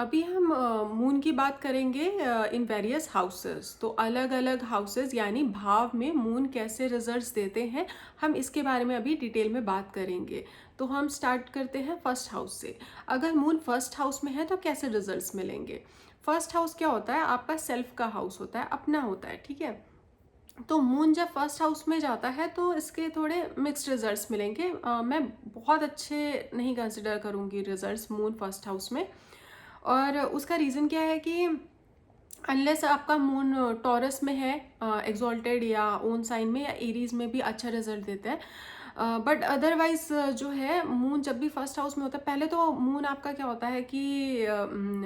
अभी हम मून की बात करेंगे इन वेरियस हाउसेस। तो अलग अलग हाउसेस यानी भाव में मून कैसे रिजल्ट्स देते हैं, हम इसके बारे में अभी डिटेल में बात करेंगे। तो हम स्टार्ट करते हैं फर्स्ट हाउस से। अगर मून फर्स्ट हाउस में है तो कैसे रिजल्ट्स मिलेंगे। फर्स्ट हाउस क्या होता है, आपका सेल्फ का हाउस होता है, अपना होता है, ठीक है। तो मून जब फर्स्ट हाउस में जाता है तो इसके थोड़े मिक्स्ड रिजल्ट्स मिलेंगे। मैं बहुत अच्छे नहीं कंसिडर करूँगी रिजल्ट्स मून फर्स्ट हाउस में। और उसका रीज़न क्या है कि अनलेस आपका मून टॉरस में है, एग्जॉल्टेड या ओन साइन में या एरीज में भी अच्छा रिजल्ट देता है। बट अदरवाइज जो है मून जब भी फर्स्ट हाउस में होता है, पहले तो मून आपका क्या होता है कि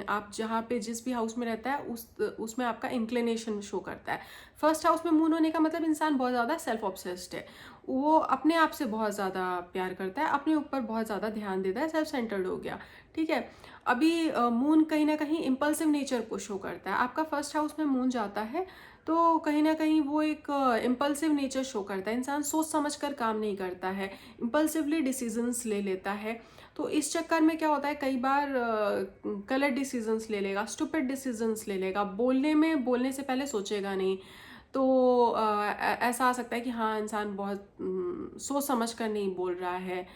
आप जहाँ पे जिस भी हाउस में रहता है उसमें आपका इंक्लिनेशन शो करता है। फर्स्ट हाउस में मून होने का मतलब इंसान बहुत ज़्यादा सेल्फ ऑब्सेस्ड है, वो अपने आप से बहुत ज़्यादा प्यार करता है, अपने ऊपर बहुत ज़्यादा ध्यान देता है, सेल्फ सेंटर्ड हो गया, ठीक है। अभी मून कहीं ना कहीं इम्पल्सिव नेचर को शो करता है। आपका फर्स्ट हाउस में मून जाता है तो कहीं ना कहीं वो एक इम्पल्सिव नेचर शो करता है। इंसान सोच समझ कर काम नहीं करता है, इम्पल्सिवली डिसीजंस ले लेता है। तो इस चक्कर में क्या होता है, कई बार गलत डिसीजंस ले लेगा, स्टूपिड डिसीजंस ले लेगा, बोलने से पहले सोचेगा नहीं। तो ऐसा आ सकता है कि हाँ, इंसान बहुत सोच समझ कर नहीं बोल रहा है,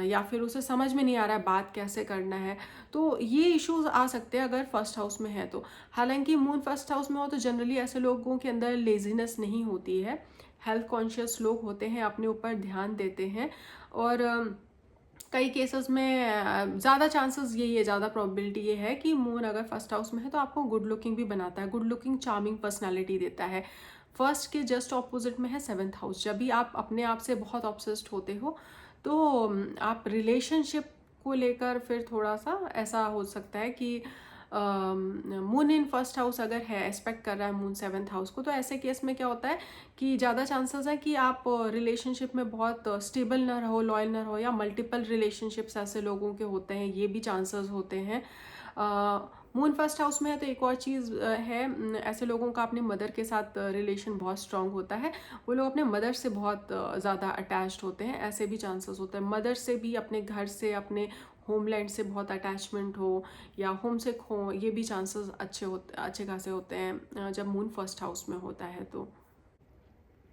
या फिर उसे समझ में नहीं आ रहा है बात कैसे करना है। तो ये इश्यूज आ सकते हैं अगर फर्स्ट हाउस में है तो। हालांकि मून फर्स्ट हाउस में हो तो जनरली ऐसे लोगों के अंदर लेजीनेस नहीं होती है, हेल्थ कॉन्शियस लोग होते हैं, अपने ऊपर ध्यान देते हैं। और कई केसेस में ज़्यादा चांसेस यही है, ज़्यादा प्रोबेबिलिटी ये है कि मून अगर फर्स्ट हाउस में है तो आपको गुड लुकिंग भी बनाता है, गुड लुकिंग चार्मिंग पर्सनालिटी देता है। फर्स्ट के जस्ट ऑपोजिट में है सेवन्थ हाउस। जब भी आप अपने आप से बहुत ऑब्सेस्ड होते हो तो आप रिलेशनशिप को लेकर फिर थोड़ा सा ऐसा हो सकता है कि मून इन फर्स्ट हाउस अगर है, एस्पेक्ट कर रहा है मून सेवन्थ हाउस को, तो ऐसे केस में क्या होता है कि ज़्यादा चांसेस है कि आप रिलेशनशिप में बहुत स्टेबल ना रहो, लॉयल ना रहो, या मल्टीपल रिलेशनशिप्स ऐसे लोगों के होते हैं, ये भी चांसेस होते हैं। मून फर्स्ट हाउस में है तो एक और चीज़ है, ऐसे लोगों का अपने मदर के साथ रिलेशन बहुत स्ट्रांग होता है। वो लोग अपने मदर से बहुत ज़्यादा अटैच्ड होते हैं, ऐसे भी चांसेस होते हैं। मदर से भी, अपने घर से, अपने होमलैंड से बहुत अटैचमेंट हो या होम सिक हो, ये भी चांसेस अच्छे खासे होते हैं जब मून फर्स्ट हाउस में होता है तो।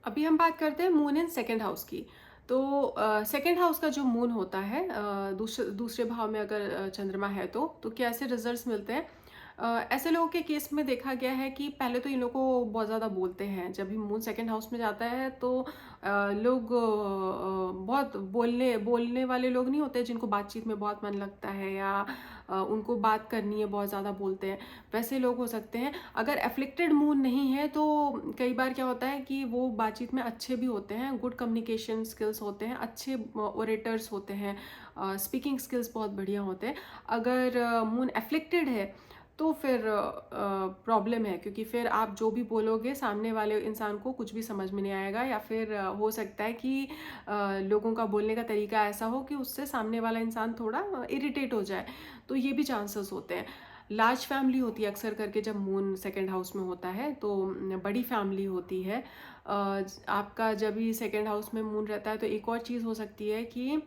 अभी हम बात करते हैं मून इन सेकेंड हाउस की। तो सेकेंड हाउस का जो मून होता है, दूसरे दूसरे भाव में अगर चंद्रमा है तो कैसे रिजल्ट्स मिलते हैं। ऐसे लोगों के केस में देखा गया है कि पहले तो इन लोगों को बहुत ज़्यादा बोलते हैं। जब भी मून सेकेंड हाउस में जाता है तो लोग बहुत बोलने बोलने वाले लोग नहीं होते जिनको बातचीत में बहुत मन लगता है, या उनको बात करनी है, बहुत ज़्यादा बोलते हैं, वैसे लोग हो सकते हैं। अगर एफ्लिक्टेड मून नहीं है तो कई बार क्या होता है कि वो बातचीत में अच्छे भी होते हैं, गुड कम्युनिकेशन स्किल्स होते हैं, अच्छे ओरेटर्स होते हैं, स्पीकिंग स्किल्स बहुत बढ़िया होते हैं। अगर मून एफ्लिक्टेड है तो फिर प्रॉब्लम है, क्योंकि फिर आप जो भी बोलोगे सामने वाले इंसान को कुछ भी समझ में नहीं आएगा, या फिर हो सकता है कि लोगों का बोलने का तरीका ऐसा हो कि उससे सामने वाला इंसान थोड़ा इरिटेट हो जाए। तो ये भी चांसेस होते हैं। लार्ज फैमिली होती है अक्सर करके जब मून सेकेंड हाउस में होता है, तो बड़ी फैमिली होती है। आपका जब भी सेकेंड हाउस में मून रहता है तो एक और चीज़ हो सकती है कि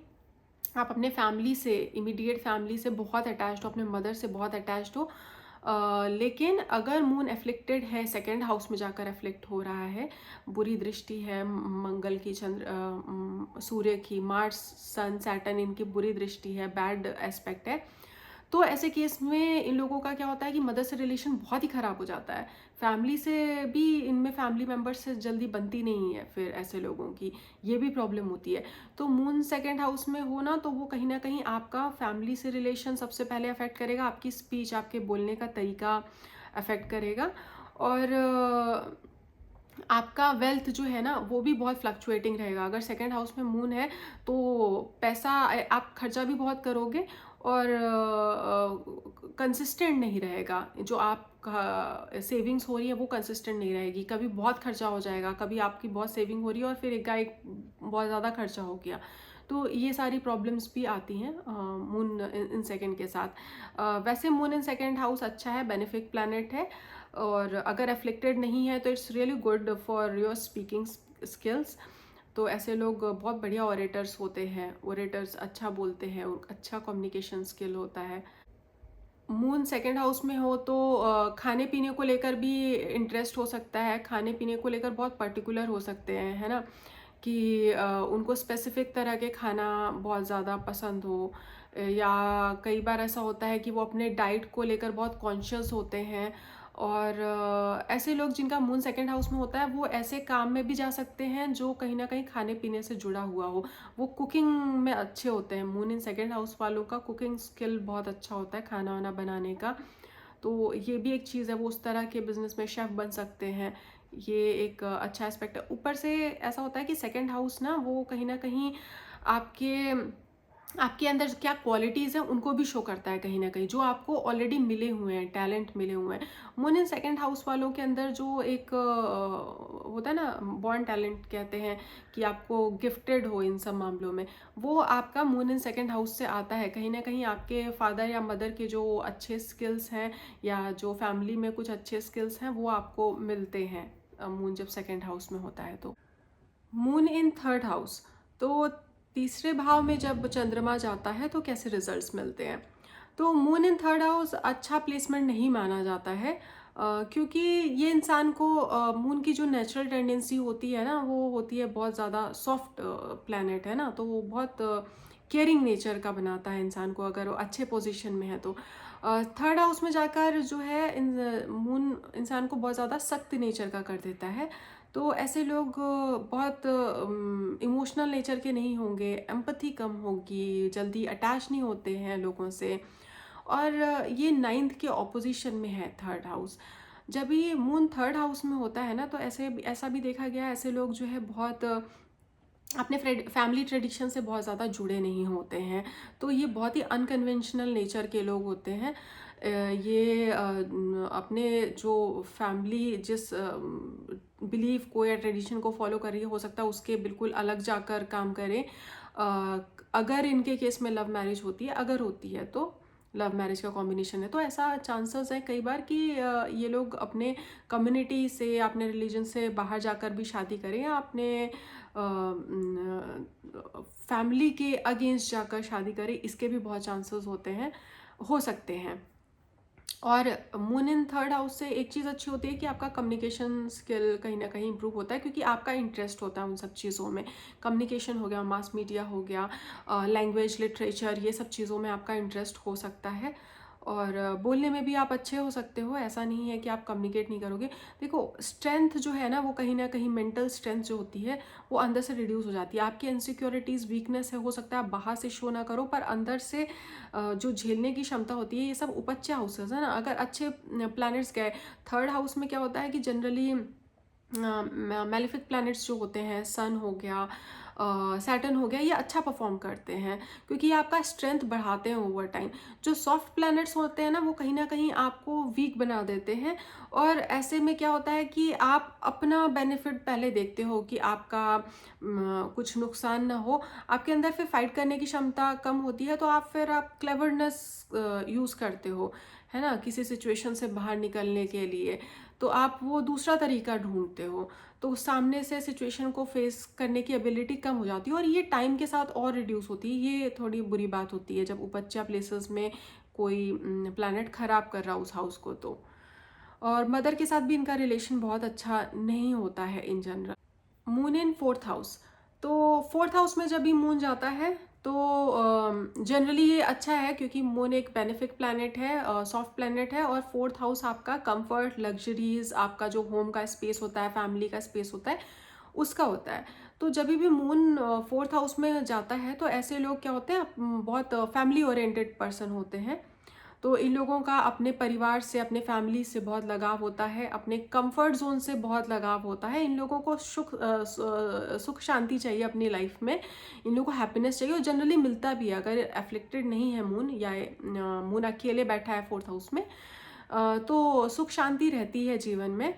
आप अपने फैमिली से, इमीडिएट फैमिली से बहुत अटैच्ड हो, अपने मदर से बहुत अटैच्ड हो। लेकिन अगर मून एफ्लिक्टेड है, सेकेंड हाउस में जाकर एफ्लिक्ट हो रहा है, बुरी दृष्टि है मंगल की, सूर्य की, मार्स, सन, सैटर्न, इनकी बुरी दृष्टि है, बैड एस्पेक्ट है, तो ऐसे केस में इन लोगों का क्या होता है कि मदर से रिलेशन बहुत ही ख़राब हो जाता है। फैमिली से भी, इनमें फैमिली मेम्बर्स से जल्दी बनती नहीं है फिर ऐसे लोगों की, ये भी प्रॉब्लम होती है। तो मून सेकेंड हाउस में हो ना, तो वो कहीं ना कहीं आपका फैमिली से रिलेशन सबसे पहले अफेक्ट करेगा, आपकी स्पीच, आपके बोलने का तरीका अफेक्ट करेगा। और आपका वेल्थ जो है ना वो भी बहुत फ्लक्चुएटिंग रहेगा। अगर सेकेंड हाउस में मून है तो पैसा आप खर्चा भी बहुत करोगे, और कंसिस्टेंट नहीं रहेगा। जो आप सेविंग्स हो रही है वो कंसिस्टेंट नहीं रहेगी, कभी बहुत खर्चा हो जाएगा, कभी आपकी बहुत सेविंग हो रही है और फिर एक बहुत ज़्यादा खर्चा हो गया। तो ये सारी प्रॉब्लम्स भी आती हैं मून इन सेकेंड के साथ। वैसे मून इन सेकेंड हाउस अच्छा है, बेनिफिक प्लैनेट है, और अगर एफ्लिक्टेड नहीं है तो it's really good for your speaking skills. तो ऐसे लोग बहुत बढ़िया ओरेटर्स होते हैं, ओरेटर्स अच्छा बोलते हैं, अच्छा कम्युनिकेशन स्किल होता है। मून सेकंड हाउस में हो तो खाने पीने को लेकर भी इंटरेस्ट हो सकता है, खाने पीने को लेकर बहुत पर्टिकुलर हो सकते हैं, है ना, कि उनको स्पेसिफिक तरह के खाना बहुत ज़्यादा पसंद हो, या कई बार ऐसा होता है कि वो अपने डाइट को लेकर बहुत कॉन्शियस होते हैं। और ऐसे लोग जिनका मून सेकंड हाउस में होता है वो ऐसे काम में भी जा सकते हैं जो कहीं ना कहीं खाने पीने से जुड़ा हुआ हो। वो कुकिंग में अच्छे होते हैं, मून इन सेकंड हाउस वालों का कुकिंग स्किल बहुत अच्छा होता है खाना वाना बनाने का। तो ये भी एक चीज़ है, वो उस तरह के बिजनेस में शेफ बन सकते हैं। ये एक अच्छा एस्पेक्ट है। ऊपर से ऐसा होता है कि सेकंड हाउस वो कहीं ना कहीं आपके आपके अंदर क्या क्वालिटीज़ हैं उनको भी शो करता है कहीं ना कहीं, जो आपको ऑलरेडी मिले हुए हैं, टैलेंट मिले हुए हैं। मून इन सेकंड हाउस वालों के अंदर जो एक होता है ना, बॉर्न टैलेंट कहते हैं, कि आपको गिफ्टेड हो इन सब मामलों में, वो आपका मून इन सेकंड हाउस से आता है। कहीं ना कहीं आपके फादर या मदर के जो अच्छे स्किल्स हैं, या जो फैमिली में कुछ अच्छे स्किल्स हैं, वो आपको मिलते हैं मून जब सेकंड हाउस में होता है। तो मून इन थर्ड हाउस, तो तीसरे भाव में जब चंद्रमा जाता है तो कैसे रिजल्ट्स मिलते हैं। तो मून इन थर्ड हाउस अच्छा प्लेसमेंट नहीं माना जाता है, क्योंकि ये इंसान को मून की जो नेचुरल टेंडेंसी होती है ना, वो होती है बहुत ज़्यादा सॉफ्ट प्लैनेट है ना, तो वो बहुत केयरिंग नेचर का बनाता है इंसान को, अगर वो अच्छे पोजीशन में है तो। थर्ड हाउस में जाकर जो है मून इंसान को बहुत ज़्यादा सख्त नेचर का कर देता है। तो ऐसे लोग बहुत इमोशनल नेचर के नहीं होंगे, एम्पैथी कम होगी, जल्दी अटैच नहीं होते हैं लोगों से। और ये नाइन्थ के ऑपोजिशन में है थर्ड हाउस। जब ये मून थर्ड हाउस में होता है ना, तो ऐसा भी देखा गया है, ऐसे लोग जो है बहुत अपने फैमिली ट्रेडिशन से बहुत ज़्यादा जुड़े नहीं होते हैं। तो ये बहुत ही अनकन्वेंशनल नेचर के लोग होते हैं। ये अपने जो फैमिली जिस बिलीफ को या ट्रेडिशन को फॉलो कर रही है, हो सकता है उसके बिल्कुल अलग जाकर काम करें। अगर इनके केस में लव मैरिज होती है, अगर होती है तो लव मैरिज का कॉम्बिनेशन है, तो ऐसा चांसेस है कई बार कि ये लोग अपने कम्युनिटी से, अपने रिलीजन से बाहर जाकर भी शादी करें, या अपने फैमिली के अगेंस्ट जाकर शादी करें, इसके भी बहुत चांसेस होते हैं, हो सकते हैं। और मून इन थर्ड हाउस से एक चीज़ अच्छी होती है कि आपका कम्युनिकेशन स्किल कहीं ना कहीं इंप्रूव होता है, क्योंकि आपका इंटरेस्ट होता है उन सब चीज़ों में। कम्युनिकेशन हो गया, मास मीडिया हो गया, लैंग्वेज, लिटरेचर, ये सब चीज़ों में आपका इंटरेस्ट हो सकता है। और बोलने में भी आप अच्छे हो सकते हो, ऐसा नहीं है कि आप कम्युनिकेट नहीं करोगे। देखो, स्ट्रेंथ जो है वो कहीं ना कहीं मेंटल स्ट्रेंथ जो होती है वो अंदर से रिड्यूस हो जाती है। आपकी इनसिक्योरिटीज़, वीकनेस है, हो सकता है आप बाहर से शो ना करो, पर अंदर से जो झेलने की क्षमता होती है, ये सब उपच्य हाउसेस है ना। अगर अच्छे प्लैनेट्स गए थर्ड हाउस में, क्या होता है कि जनरली मेलिफिक प्लैनेट्स जो होते हैं, सन हो गया, सैटर्न हो गया, ये अच्छा परफॉर्म करते हैं, क्योंकि ये आपका स्ट्रेंथ बढ़ाते हैं ओवर टाइम। जो सॉफ्ट प्लैनेट्स होते हैं ना, वो कहीं ना कहीं आपको वीक बना देते हैं। और ऐसे में क्या होता है कि आप अपना बेनिफिट पहले देखते हो, कि आपका कुछ नुकसान ना हो। आपके अंदर फिर फाइट करने की क्षमता कम होती है, तो आप क्लेवरनेस यूज़ करते हो, है ना, किसी सिचुएशन से बाहर निकलने के लिए। तो आप वो दूसरा तरीका ढूंढते हो, तो सामने से सिचुएशन को फेस करने की एबिलिटी कम हो जाती है, और ये टाइम के साथ और रिड्यूस होती है। ये थोड़ी बुरी बात होती है जब उपच्या प्लेसेस में कोई प्लैनेट खराब कर रहा उस हाउस को। तो और मदर के साथ भी इनका रिलेशन बहुत अच्छा नहीं होता है in general. Moon in fourth house, तो फोर्थ हाउस में जब भी मून जाता है तो जनरली ये अच्छा है, क्योंकि मून एक बेनिफिक प्लैनेट है, सॉफ्ट प्लैनेट है। और फोर्थ हाउस आपका कंफर्ट, लग्जरीज, आपका जो होम का स्पेस होता है, फैमिली का स्पेस होता है, उसका होता है। तो जब भी मून फोर्थ हाउस में जाता है तो ऐसे लोग क्या होते हैं, बहुत फैमिली ओरिएंटेड पर्सन होते हैं। तो इन लोगों का अपने परिवार से, अपने फैमिली से बहुत लगाव होता है, अपने कंफर्ट जोन से बहुत लगाव होता है। इन लोगों को सुख शांति चाहिए अपनी लाइफ में, इन लोगों को हैप्पीनेस चाहिए, और जनरली मिलता भी है। अगर एफ्लिक्टेड नहीं है मून, या मून अकेले बैठा है फोर्थ हाउस में, तो सुख शांति रहती है जीवन में।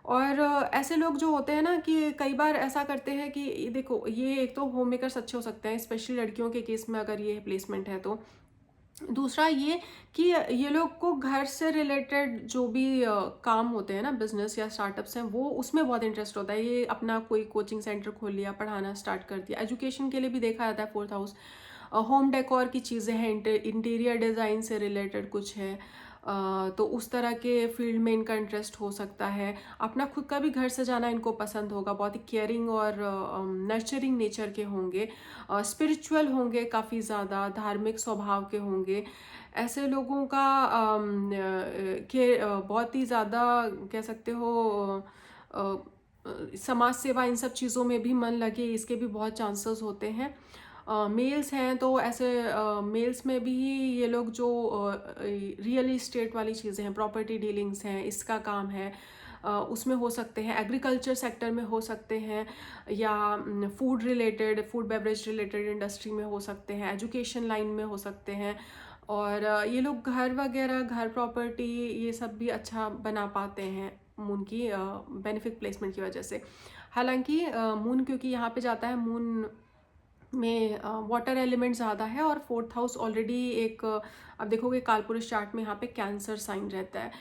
और ऐसे लोग जो होते हैं ना, कि कई बार ऐसा करते हैं कि देखो, ये एक तो होम मेकर्स अच्छे हो सकते हैं, स्पेशली लड़कियों के केस में अगर ये प्लेसमेंट है तो। दूसरा ये कि ये लोग को घर से रिलेटेड जो भी काम होते हैं ना, बिजनेस या स्टार्टअप्स हैं, वो उसमें बहुत इंटरेस्ट होता है। ये अपना कोई कोचिंग सेंटर खोल लिया, पढ़ाना स्टार्ट कर दिया, एजुकेशन के लिए भी देखा जाता है फोर्थ हाउस। होम डेकोर की चीज़ें हैं, इंटीरियर डिज़ाइन से रिलेटेड कुछ है, तो उस तरह के फील्ड में इनका इंटरेस्ट हो सकता है। अपना खुद का भी घर सजाना इनको पसंद होगा, बहुत ही केयरिंग और नर्चरिंग नेचर के होंगे, स्पिरिचुअल होंगे, काफ़ी ज़्यादा धार्मिक स्वभाव के होंगे। ऐसे लोगों का बहुत ही ज़्यादा कह सकते हो अ, समाज सेवा इन सब चीज़ों में भी मन लगे, इसके भी बहुत चांसेस होते हैं। मेल्स हैं तो ऐसे मेल्स में भी ये लोग जो रियल इस्टेट वाली चीज़ें हैं, प्रॉपर्टी डीलिंग्स हैं, इसका काम है, उसमें हो सकते हैं, एग्रीकल्चर सेक्टर में हो सकते हैं, या food related, food beverage related industry में हो सकते हैं, एजुकेशन लाइन में हो सकते हैं। और ये लोग घर वगैरह, घर प्रॉपर्टी ये सब भी अच्छा बना पाते हैं मून की बेनिफिक प्लेसमेंट की वजह से। हालांकि मून क्योंकि यहाँ पे जाता है, मून में वाटर एलिमेंट ज़्यादा है, और फोर्थ हाउस ऑलरेडी एक अब देखोगे कालपुरुष चार्ट में यहाँ पे कैंसर साइन रहता है,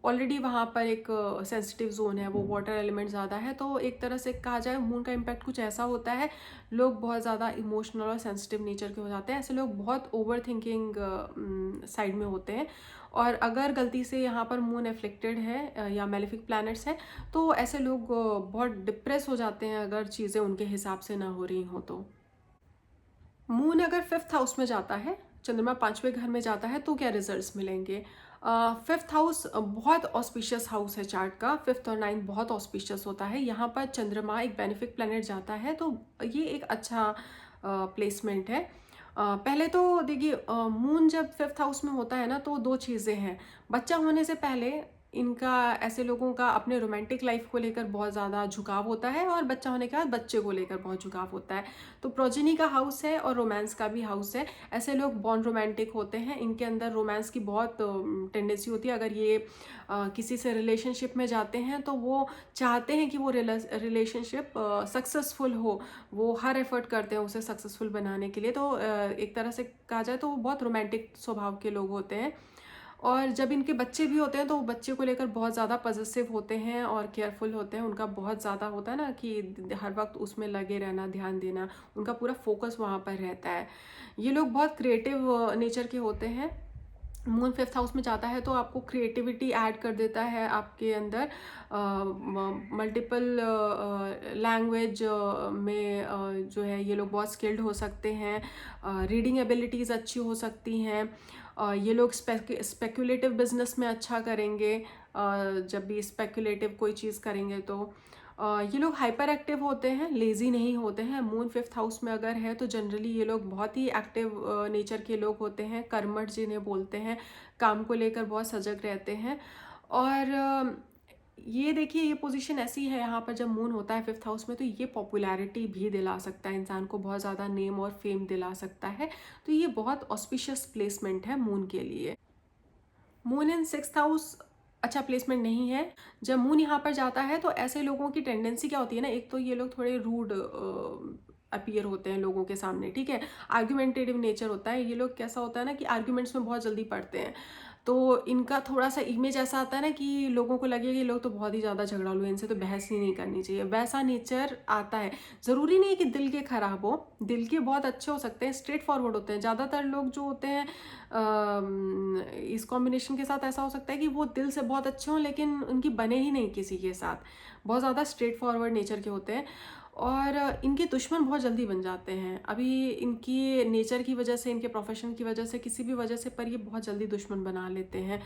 ऑलरेडी वहाँ पर एक सेंसिटिव जोन है, वो वाटर एलिमेंट ज़्यादा है। तो एक तरह से कहा जाए मून का इम्पैक्ट कुछ ऐसा होता है, लोग बहुत ज़्यादा इमोशनल और सेंसिटिव नेचर के हो जाते हैं, ऐसे लोग बहुत ओवर थिंकिंग साइड में होते हैं। और अगर गलती से यहाँ पर मून एफ्लिक्टेड है या मेलेफिक प्लैनेट्स हैं, तो ऐसे लोग बहुत डिप्रेस हो जाते हैं अगर चीज़ें उनके हिसाब से ना हो रही हों तो। मून अगर फिफ्थ हाउस में जाता है, चंद्रमा पांचवें घर में जाता है, तो क्या रिजल्ट्स मिलेंगे? फिफ्थ हाउस बहुत ऑस्पिशियस हाउस है चार्ट का, फिफ्थ और नाइन्थ बहुत ऑस्पिशियस होता है। यहाँ पर चंद्रमा एक बेनिफिक प्लैनेट जाता है, तो ये एक अच्छा प्लेसमेंट है। पहले तो देखिए, मून जब फिफ्थ हाउस में होता है ना, तो दो चीज़ें हैं। बच्चा होने से पहले इनका, ऐसे लोगों का अपने रोमांटिक लाइफ को लेकर बहुत ज़्यादा झुकाव होता है, और बच्चा होने के बाद बच्चे को लेकर बहुत झुकाव होता है। तो प्रोजेनी का हाउस है और रोमांस का भी हाउस है। ऐसे लोग बॉर्न रोमांटिक होते हैं, इनके अंदर रोमांस की बहुत टेंडेंसी होती है। अगर ये किसी से रिलेशनशिप में जाते हैं तो वो चाहते हैं कि वो रिलेशनशिप सक्सेसफुल हो, वो हर एफर्ट करते हैं उसे सक्सेसफुल बनाने के लिए। तो एक तरह से कहा जाए तो वो बहुत रोमांटिक स्वभाव के लोग होते हैं। और जब इनके बच्चे भी होते हैं तो वो बच्चे को लेकर बहुत ज़्यादा पॉजिटिव होते हैं और केयरफुल होते हैं। उनका बहुत ज़्यादा होता है ना कि हर वक्त उसमें लगे रहना, ध्यान देना, उनका पूरा फोकस वहाँ पर रहता है। ये लोग बहुत क्रिएटिव नेचर के होते हैं। मून फिफ्थ हाउस में जाता है तो आपको क्रिएटिविटी ऐड कर देता है आपके अंदर। मल्टीपल लैंग्वेज में जो है ये लोग बहुत स्किल्ड हो सकते हैं। रीडिंग एबिलिटीज़ अच्छी हो सकती हैं। ये लोग स्पेकुलेटिव बिजनेस में अच्छा करेंगे, जब भी स्पेकुलेटिव कोई चीज़ करेंगे तो। ये लोग हाइपर एक्टिव होते हैं, लेज़ी नहीं होते हैं। मून फिफ्थ हाउस में अगर है तो जनरली ये लोग बहुत ही एक्टिव नेचर के लोग होते हैं, कर्मठ जिन्हें बोलते हैं, काम को लेकर बहुत सजग रहते हैं। और ये देखिए, ये पोजीशन ऐसी है यहाँ पर जब मून होता है फिफ्थ हाउस में, तो ये पॉपुलैरिटी भी दिला सकता है इंसान को, बहुत ज़्यादा नेम और फेम दिला सकता है। तो ये बहुत ऑस्पिशियस प्लेसमेंट है मून के लिए। मून इन सिक्स्थ हाउस अच्छा प्लेसमेंट नहीं है। जब मून यहाँ पर जाता है तो ऐसे लोगों की टेंडेंसी क्या होती है ना, एक तो ये लोग थोड़े रूड अपीयर होते हैं लोगों के सामने, ठीक है, आर्ग्यूमेंटेटिव नेचर होता है। ये लोग कैसा होता है ना कि आर्ग्यूमेंट्स में बहुत जल्दी पड़ते हैं, तो इनका थोड़ा सा इमेज ऐसा आता है ना कि लोगों को लगे कि लोग तो बहुत ही ज़्यादा झगड़ालू हैं, इनसे तो बहस ही नहीं करनी चाहिए, वैसा नेचर आता है। ज़रूरी नहीं है कि दिल के ख़राब हो, दिल के बहुत अच्छे हो सकते हैं, स्ट्रेट फॉरवर्ड होते हैं। ज़्यादातर लोग जो होते हैं इस कॉम्बिनेशन के साथ ऐसा हो सकता है कि वो दिल से बहुत अच्छे हों लेकिन उनकी बने ही नहीं किसी के साथ, बहुत ज़्यादा स्ट्रेट फॉरवर्ड नेचर के होते हैं। और इनके दुश्मन बहुत जल्दी बन जाते हैं। अभी इनकी नेचर की वजह से, इनके प्रोफेशन की वजह से, किसी भी वजह से, पर ये बहुत जल्दी दुश्मन बना लेते हैं,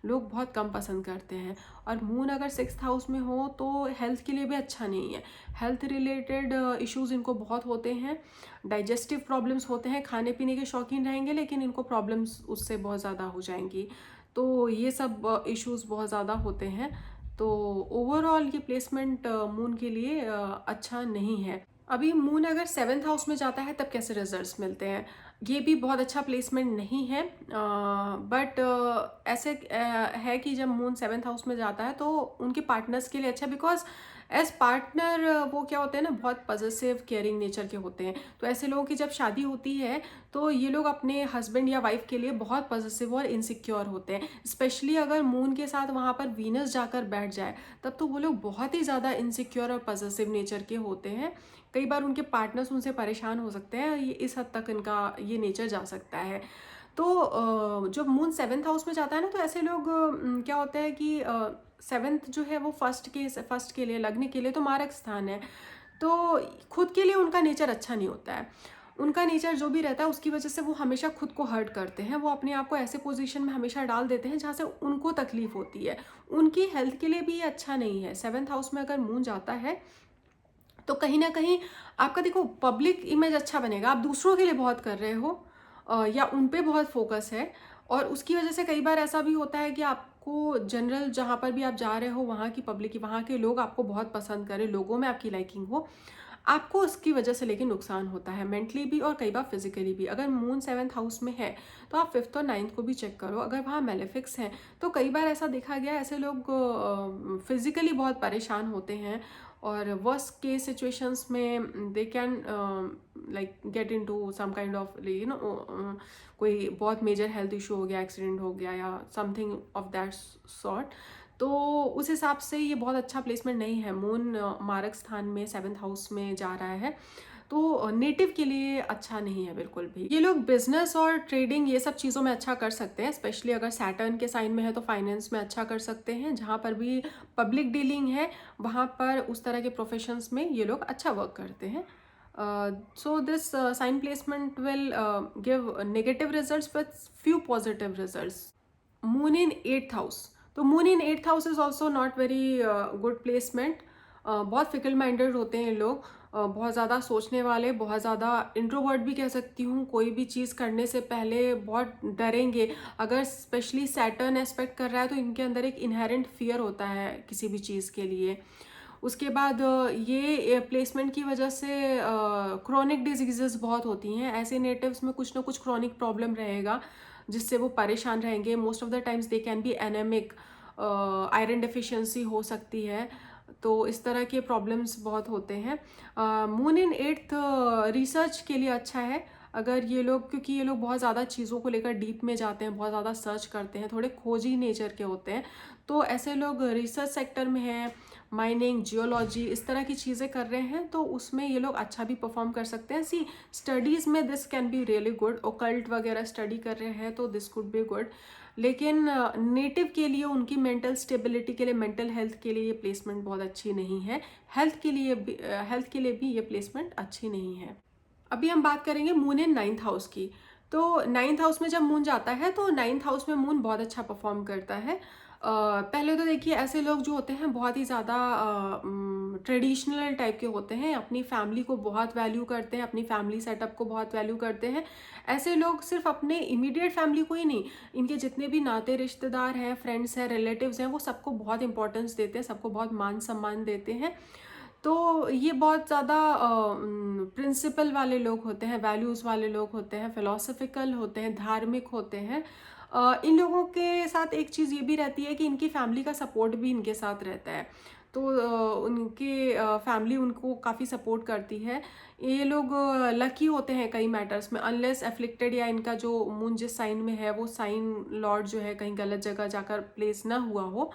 लोग बहुत कम पसंद करते हैं। और मून अगर सिक्स्थ हाउस में हो तो हेल्थ के लिए भी अच्छा नहीं है। हेल्थ रिलेटेड इश्यूज इनको बहुत होते हैं, डाइजेस्टिव प्रॉब्लम्स होते हैं। खाने पीने के शौकीन रहेंगे लेकिन इनको प्रॉब्लम्स उससे बहुत ज़्यादा हो जाएंगी, तो ये सब इश्यूज बहुत ज़्यादा होते हैं। तो ओवरऑल ये प्लेसमेंट मून के लिए अच्छा नहीं है। अभी मून अगर सेवेंथ हाउस में जाता है तब कैसे रिजल्ट्स मिलते हैं, ये भी बहुत अच्छा प्लेसमेंट नहीं है। बट ऐसे है कि जब मून सेवेंथ हाउस में जाता है तो उनके पार्टनर्स के लिए अच्छा, बिकॉज एज पार्टनर वो क्या होते हैं ना, बहुत पॉजिटिव केयरिंग नेचर के होते हैं। तो ऐसे लोगों की जब शादी होती है तो ये लोग अपने हस्बैंड या वाइफ के लिए बहुत पॉजिटिव और इनसिक्योर होते हैं। स्पेशली अगर मून के साथ वहाँ पर वीनस जाकर बैठ जाए तब तो वो लोग बहुत ही ज़्यादा इनसिक्योर और पॉजिटिव नेचर के होते हैं। कई बार उनके पार्टनर्स उनसे परेशान हो सकते हैं, ये इस हद तक इनका ये नेचर जा सकता है। तो जब मून 7th हाउस में जाता है ना, तो ऐसे लोग क्या होता है कि 7th जो है वो फर्स्ट के लिए, लग्न के लिए तो मारक स्थान है। तो खुद के लिए उनका नेचर अच्छा नहीं होता है। उनका नेचर जो भी रहता है उसकी वजह से वो हमेशा खुद को हर्ट करते हैं, वो अपने आप को ऐसे पोजीशन में हमेशा डाल देते हैं जहाँ से उनको तकलीफ होती है। उनकी हेल्थ के लिए भी ये अच्छा नहीं है। 7th हाउस में अगर मून जाता है तो कहीं ना कहीं आपका देखो पब्लिक इमेज अच्छा बनेगा, आप दूसरों के लिए बहुत कर रहे हो या उन पे बहुत फोकस है, और उसकी वजह से कई बार ऐसा भी होता है कि आपको जनरल जहाँ पर भी आप जा रहे हो वहाँ की पब्लिक, वहाँ के लोग आपको बहुत पसंद करें, लोगों में आपकी लाइकिंग हो, आपको उसकी वजह से लेकिन नुकसान होता है मेंटली भी और कई बार फिजिकली भी। अगर मून 7th हाउस में है तो आप 5th और 9th को भी चेक करो, अगर वहाँ मेलेफिक्स हैं तो कई बार ऐसा देखा गया ऐसे लोग फिजिकली बहुत परेशान होते हैं, और वर्स्ट केस सिचुएशंस में they can like get into some kind of कोई बहुत मेजर हेल्थ इशू हो गया, एक्सीडेंट हो गया या समथिंग ऑफ दैट सॉर्ट। तो उस हिसाब से ये बहुत अच्छा प्लेसमेंट नहीं है। मून मारक स्थान में 7th हाउस में जा रहा है तो नेटिव के लिए अच्छा नहीं है बिल्कुल भी। ये लोग बिजनेस और ट्रेडिंग ये सब चीज़ों में अच्छा कर सकते हैं, स्पेशली अगर सैटर्न के साइन में है तो फाइनेंस में अच्छा कर सकते हैं। जहाँ पर भी पब्लिक डीलिंग है वहाँ पर उस तरह के प्रोफेशंस में ये लोग अच्छा वर्क करते हैं। So this sign placement will give negative results with few positive results. Moon in 8th house, तो moon in 8th house is also not very good placement. बहुत फिकल माइंडेड होते हैं लोग, बहुत ज़्यादा सोचने वाले, बहुत ज़्यादा इंट्रोवर्ट भी कह सकती हूँ। कोई भी चीज़ करने से पहले बहुत डरेंगे। अगर स्पेशली सैटर्न एस्पेक्ट कर रहा है तो इनके अंदर एक इनहेरेंट फियर होता है किसी भी चीज़ के लिए। उसके बाद ये प्लेसमेंट की वजह से क्रॉनिक डिजीजेस बहुत होती हैं। ऐसे नेटिव्स में कुछ ना कुछ क्रॉनिक प्रॉब्लम रहेगा जिससे वो परेशान रहेंगे। Most of the times they can B anaemic, iron deficiency हो सकती है, तो इस तरह के प्रॉब्लम्स बहुत होते हैं। मून इन 8th रिसर्च के लिए अच्छा है अगर ये लोग, क्योंकि ये लोग बहुत ज़्यादा चीज़ों को लेकर डीप में जाते हैं, बहुत ज़्यादा सर्च करते हैं, थोड़े खोजी नेचर के होते हैं। तो ऐसे लोग रिसर्च सेक्टर में हैं, माइनिंग, जियोलॉजी, इस तरह की चीज़ें कर रहे हैं तो उसमें ये लोग अच्छा भी परफॉर्म कर सकते हैं। सी स्टडीज़ में this can be really good, occult वगैरह स्टडी कर रहे हैं तो दिस कुड बी गुड। लेकिन नेटिव के लिए, उनकी मेंटल स्टेबिलिटी के लिए, मेंटल हेल्थ के लिए ये प्लेसमेंट बहुत अच्छी नहीं है। हेल्थ के लिए भी ये प्लेसमेंट अच्छी नहीं है। अभी हम बात करेंगे मून इन 9th हाउस की। तो 9th हाउस में जब मून जाता है तो 9th हाउस में मून बहुत अच्छा परफॉर्म करता है। पहले तो देखिए ऐसे लोग जो होते हैं बहुत ही ज़्यादा ट्रेडिशनल टाइप के होते हैं, अपनी फैमिली को बहुत वैल्यू करते हैं, अपनी फैमिली सेटअप को बहुत वैल्यू करते हैं। ऐसे लोग सिर्फ अपने इमीडिएट फैमिली को ही नहीं, इनके जितने भी नाते रिश्तेदार हैं, फ्रेंड्स हैं, रिलेटिव्स हैं, वो सबको बहुत इंपॉर्टेंस देते हैं, सबको बहुत मान सम्मान देते हैं। तो ये बहुत ज़्यादा प्रिंसिपल वाले लोग होते हैं, वैल्यूज़ वाले लोग होते हैं, फिलोसफिकल होते हैं, धार्मिक होते हैं। इन लोगों के साथ एक चीज़ ये भी रहती है कि इनकी फैमिली का सपोर्ट भी इनके साथ रहता है। तो उनके फैमिली उनको काफ़ी सपोर्ट करती है। ये लोग लकी होते हैं कई मैटर्स में, अनलेस एफ्लिक्टेड या इनका जो मून जिस साइन में है वो साइन लॉर्ड जो है कहीं गलत जगह जाकर प्लेस ना हुआ हो,